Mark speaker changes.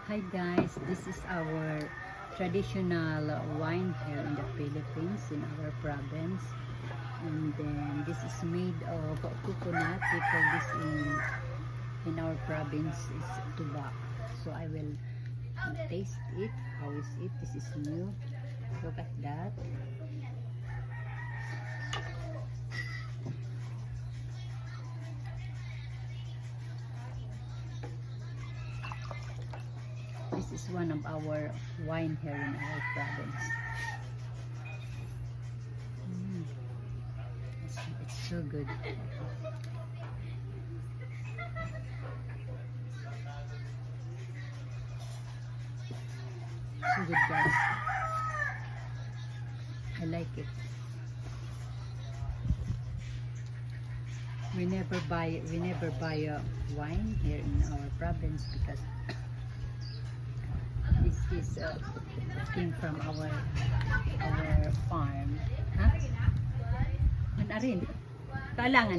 Speaker 1: Hi guys, this is our traditional wine here in the Philippines, in our province. And then this is made of coconut. We call this in our province is tuba. So I will taste it. How is it? This is new. Look at that. This is one of our wine here in our province. It's so good. So good, guys. I like it. We never buy wine here in our province because this is came from our farm. Ha? Ano rin? Kailangan